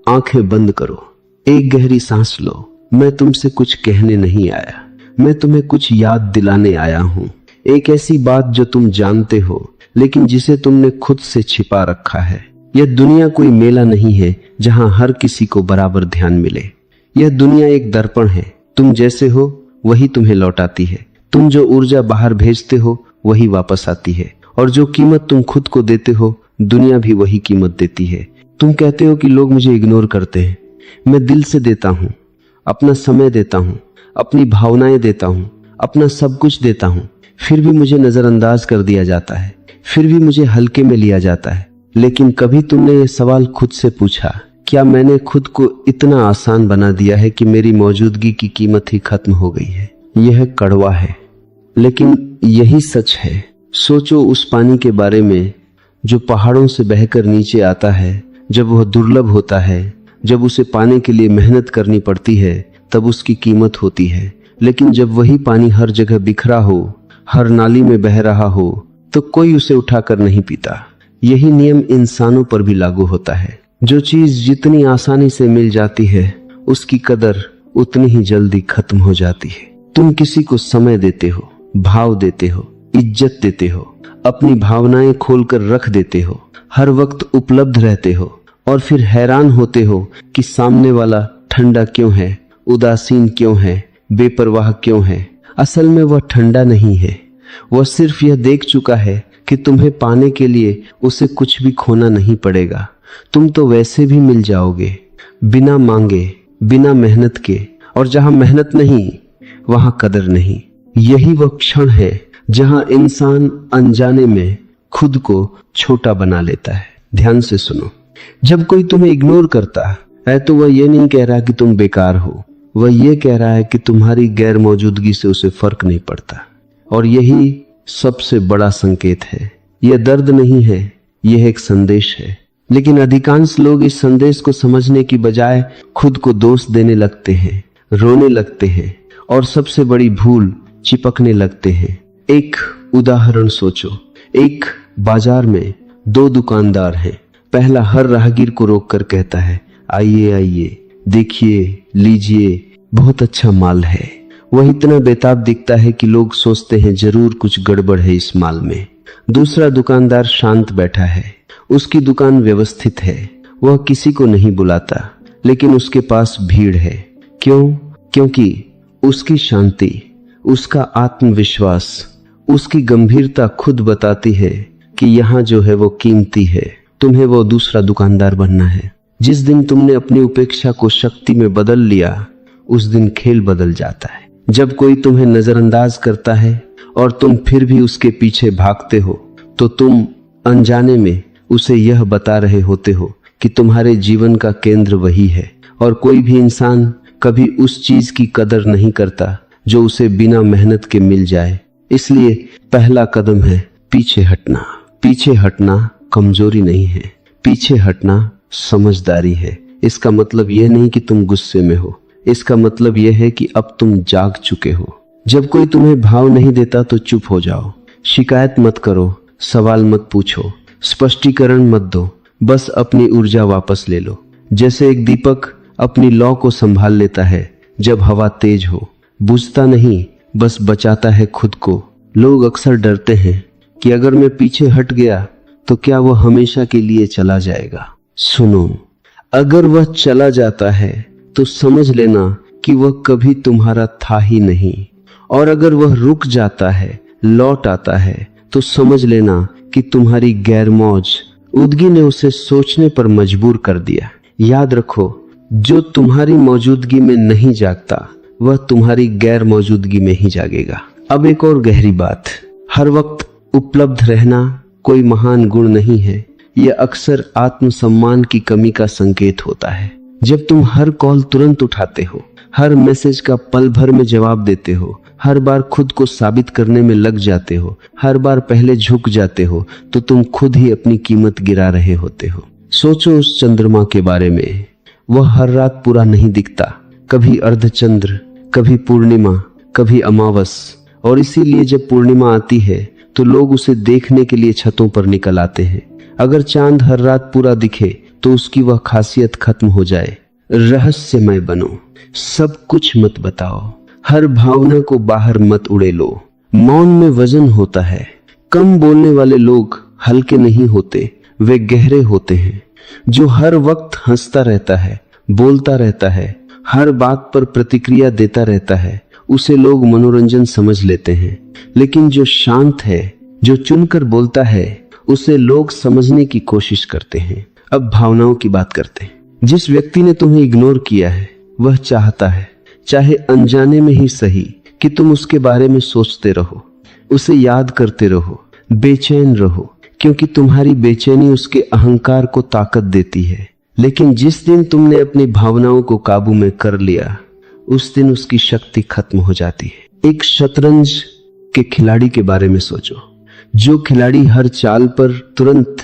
आंखें बंद करो, एक गहरी सांस लो। मैं तुमसे कुछ कहने नहीं आया, मैं तुम्हें कुछ याद दिलाने आया हूं। एक ऐसी बात जो तुम जानते हो लेकिन जिसे तुमने खुद से छिपा रखा है। यह दुनिया कोई मेला नहीं है जहां हर किसी को बराबर ध्यान मिले। यह दुनिया एक दर्पण है, तुम जैसे हो वही तुम्हें लौटाती है। तुम जो ऊर्जा बाहर भेजते हो वही वापस आती है, और जो कीमत तुम खुद को देते हो दुनिया भी वही कीमत देती है। तुम कहते हो कि लोग मुझे इग्नोर करते हैं, मैं दिल से देता हूं, अपना समय देता हूं, अपनी भावनाएं देता हूं, अपना सब कुछ देता हूं, फिर भी मुझे नजरअंदाज कर दिया जाता है, फिर भी मुझे हल्के में लिया जाता है। लेकिन कभी तुमने ये सवाल खुद से पूछा, क्या मैंने खुद को इतना आसान बना दिया है कि मेरी मौजूदगी की कीमत ही खत्म हो गई है? यह कड़वा है लेकिन यही सच है। सोचो उस पानी के बारे में जो पहाड़ों से बहकर नीचे आता है। जब वह दुर्लभ होता है, जब उसे पाने के लिए मेहनत करनी पड़ती है, तब उसकी कीमत होती है। लेकिन जब वही पानी हर जगह बिखरा हो, हर नाली में बह रहा हो, तो कोई उसे उठाकर नहीं पीता। यही नियम इंसानों पर भी लागू होता है। जो चीज जितनी आसानी से मिल जाती है उसकी कदर उतनी ही जल्दी खत्म हो जाती है। तुम किसी को समय देते हो, भाव देते हो, इज्जत देते हो, अपनी भावनाएं खोलकर रख देते हो, हर वक्त उपलब्ध रहते हो, और फिर हैरान होते हो कि सामने वाला ठंडा क्यों है, उदासीन क्यों है, बेपरवाह क्यों है। असल में वह ठंडा नहीं है, वह सिर्फ यह देख चुका है कि तुम्हें पाने के लिए उसे कुछ भी खोना नहीं पड़ेगा। तुम तो वैसे भी मिल जाओगे, बिना मांगे, बिना मेहनत के। और जहां मेहनत नहीं वहां कदर नहीं। यही वह क्षण है जहां इंसान अनजाने में खुद को छोटा बना लेता है। ध्यान से सुनो, जब कोई तुम्हें इग्नोर करता है तो वह यह नहीं कह रहा कि तुम बेकार हो, वह यह कह रहा है कि तुम्हारी गैर मौजूदगी से उसे फर्क नहीं पड़ता। और यही सबसे बड़ा संकेत है। यह दर्द नहीं है, यह एक संदेश है। लेकिन अधिकांश लोग इस संदेश को समझने की बजाय खुद को दोष देने लगते हैं, रोने लगते हैं, और सबसे बड़ी भूल चिपकने लगते हैं। एक उदाहरण सोचो, एक बाजार में दो दुकानदार हैं। पहला हर राहगीर को रोककर कहता है, आइए आइए, देखिए, लीजिए, बहुत अच्छा माल है। वह इतना बेताब दिखता है कि लोग सोचते हैं जरूर कुछ गड़बड़ है इस माल में। दूसरा दुकानदार शांत बैठा है, उसकी दुकान व्यवस्थित है, वह किसी को नहीं बुलाता, लेकिन उसके पास भीड़ है। क्यों? क्योंकि उसकी शांति, उसका आत्मविश्वास, उसकी गंभीरता खुद बताती है कि यहाँ जो है वो कीमती है। तुम्हें वो दूसरा दुकानदार बनना है। जिस दिन तुमने अपनी उपेक्षा को शक्ति में बदल लिया, उस दिन खेल बदल जाता है। जब कोई तुम्हें नजरअंदाज करता है और तुम फिर भी उसके पीछे भागते हो, तो तुम अनजाने में उसे यह बता रहे होते हो कि तुम्हारे जीवन का केंद्र वही है। और कोई भी इंसान कभी उस चीज की कदर नहीं करता जो उसे बिना मेहनत के मिल जाए। इसलिए पहला कदम है पीछे हटना। पीछे हटना कमजोरी नहीं है, पीछे हटना समझदारी है। इसका मतलब यह नहीं कि तुम गुस्से में हो, इसका मतलब यह है कि अब तुम जाग चुके हो। जब कोई तुम्हें भाव नहीं देता तो चुप हो जाओ। शिकायत मत करो, सवाल मत पूछो, स्पष्टीकरण मत दो, बस अपनी ऊर्जा वापस ले लो। जैसे एक दीपक अपनी लौ को संभाल लेता है जब हवा तेज हो, बुझता नहीं, बस बचाता है खुद को। लोग अक्सर डरते हैं कि अगर मैं पीछे हट गया तो क्या वह हमेशा के लिए चला जाएगा। सुनो, अगर वह चला जाता है तो समझ लेना कि वह कभी तुम्हारा था ही नहीं। और अगर वह रुक जाता है, लौट आता है, तो समझ लेना कि तुम्हारी गैरमौज उदगी ने उसे सोचने पर मजबूर कर दिया। याद रखो, जो तुम्हारी मौजूदगी में नहीं जागता वह तुम्हारी गैर मौजूदगी में ही जागेगा। अब एक और गहरी बात, हर वक्त उपलब्ध रहना कोई महान गुण नहीं है। यह अक्सर आत्मसम्मान की कमी का संकेत होता है। जब तुम हर कॉल तुरंत उठाते हो, हर मैसेज का पल भर में जवाब देते हो, हर बार खुद को साबित करने में लग जाते हो, हर बार पहले झुक जाते हो, तो तुम खुद ही अपनी कीमत गिरा रहे होते हो। सोचो उस चंद्रमा के बारे में। वह हर रात पूरा नहीं दिखता, कभी अर्धचंद्र, कभी पूर्णिमा, कभी अमावस। और इसीलिए जब पूर्णिमा आती है तो लोग उसे देखने के लिए छतों पर निकल आते हैं। अगर चांद हर रात पूरा दिखे तो उसकी वह खासियत खत्म हो जाए। रहस्यमय बनो, सब कुछ मत बताओ, हर भावना को बाहर मत उड़े लो। मौन में वजन होता है। कम बोलने वाले लोग हल्के नहीं होते, वे गहरे होते हैं। जो हर वक्त हंसता रहता है, बोलता रहता है, हर बात पर प्रतिक्रिया देता रहता है, उसे लोग मनोरंजन समझ लेते हैं। लेकिन जो शांत है, जो चुनकर बोलता है, उसे लोग समझने की कोशिश करते हैं। अब भावनाओं की बात करते हैं। जिस व्यक्ति ने तुम्हें इग्नोर किया है, वह चाहता है, चाहे अनजाने में ही सही, कि तुम उसके बारे में सोचते रहो, उसे याद करते रहो, बेचैन रहो, क्योंकि तुम्हारी बेचैनी उसके अहंकार को ताकत देती है। लेकिन जिस दिन तुमने अपनी भावनाओं को काबू में कर लिया, उस दिन उसकी शक्ति खत्म हो जाती है। एक शतरंज के खिलाड़ी के बारे में सोचो। जो खिलाड़ी हर चाल पर तुरंत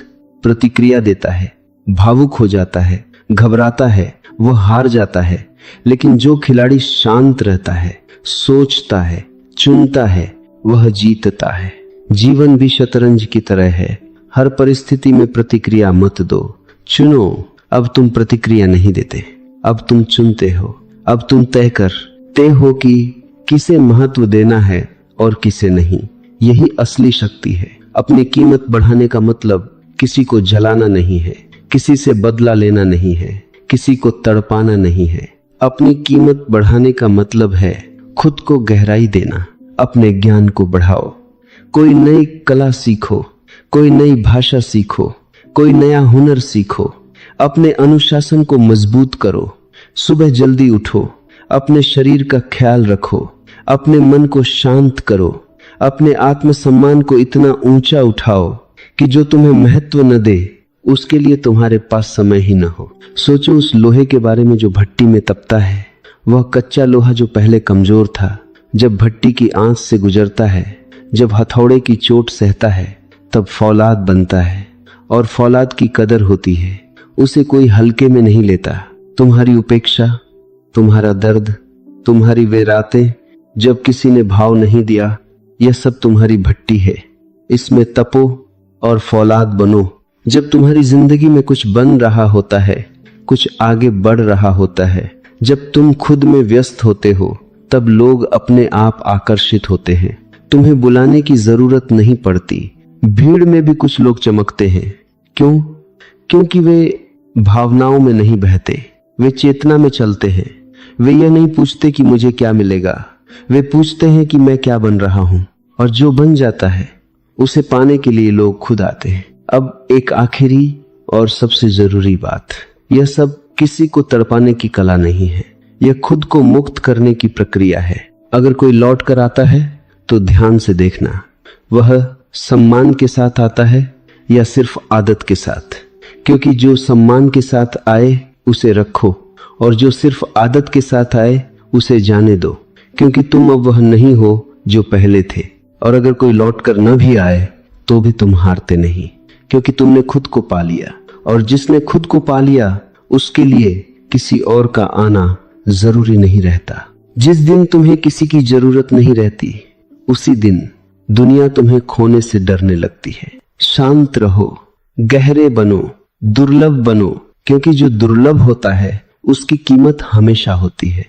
प्रतिक्रिया देता है, भावुक हो जाता है, घबराता है, वह हार जाता है। लेकिन जो खिलाड़ी शांत रहता है, सोचता है, चुनता है, वह जीतता है। जीवन भी शतरंज की तरह है। हर परिस्थिति में प्रतिक्रिया मत दो, चुनो। अब तुम प्रतिक्रिया नहीं देते, अब तुम चुनते हो। अब तुम तय हो कि किसे महत्व देना है और किसे नहीं। यही असली शक्ति है। अपनी कीमत बढ़ाने का मतलब किसी को जलाना नहीं है, किसी से बदला लेना नहीं है, किसी को तड़पाना नहीं है। अपनी कीमत बढ़ाने का मतलब है खुद को गहराई देना, अपने ज्ञान को बढ़ाओ। कोई नई कला सीखो, कोई नई भाषा सीखो, कोई नया हुनर सीखो। अपने अनुशासन को मजबूत करो। सुबह जल्दी उठो, अपने शरीर का ख्याल रखो, अपने मन को शांत करो। अपने आत्मसम्मान को इतना ऊंचा उठाओ कि जो तुम्हें महत्व न दे, उसके लिए तुम्हारे पास समय ही न हो। सोचो उस लोहे के बारे में जो भट्टी में तपता है। वह कच्चा लोहा जो पहले कमजोर था, जब भट्टी की आंच से गुजरता है, जब हथौड़े की चोट सहता है, तब फौलाद बनता है। और फौलाद की कदर होती है, उसे कोई हल्के में नहीं लेता। तुम्हारी उपेक्षा, तुम्हारा दर्द, तुम्हारी वे रातें जब किसी ने भाव नहीं दिया, यह सब तुम्हारी भट्टी है। इसमें तपो और फौलाद बनो। जब तुम्हारी जिंदगी में कुछ बन रहा होता है, कुछ आगे बढ़ रहा होता है, जब तुम खुद में व्यस्त होते हो, तब लोग अपने आप आकर्षित होते हैं। तुम्हें बुलाने की जरूरत नहीं पड़ती। भीड़ में भी कुछ लोग चमकते हैं। क्यों? क्योंकि वे भावनाओं में नहीं बहते, वे चेतना में चलते हैं। वे यह नहीं पूछते कि मुझे क्या मिलेगा, वे पूछते हैं कि मैं क्या बन रहा हूं। और जो बन जाता है, उसे पाने के लिए लोग खुद आते हैं। अब एक आखिरी और सबसे जरूरी बात, यह सब किसी को तड़पाने की कला नहीं है, यह खुद को मुक्त करने की प्रक्रिया है। अगर कोई लौट कर आता है तो ध्यान से देखना, वह सम्मान के साथ आता है या सिर्फ आदत के साथ। क्योंकि जो सम्मान के साथ आए उसे रखो, और जो सिर्फ आदत के साथ आए उसे जाने दो। क्योंकि तुम अब वह नहीं हो जो पहले थे। और अगर कोई लौट कर न भी आए तो भी तुम हारते नहीं, क्योंकि तुमने खुद को पा लिया। और जिसने खुद को पा लिया, उसके लिए किसी और का आना जरूरी नहीं रहता। जिस दिन तुम्हें किसी की जरूरत नहीं रहती, उसी दिन दुनिया तुम्हें खोने से डरने लगती है। शांत रहो, गहरे बनो, दुर्लभ बनो, क्योंकि जो दुर्लभ होता है उसकी कीमत हमेशा होती है।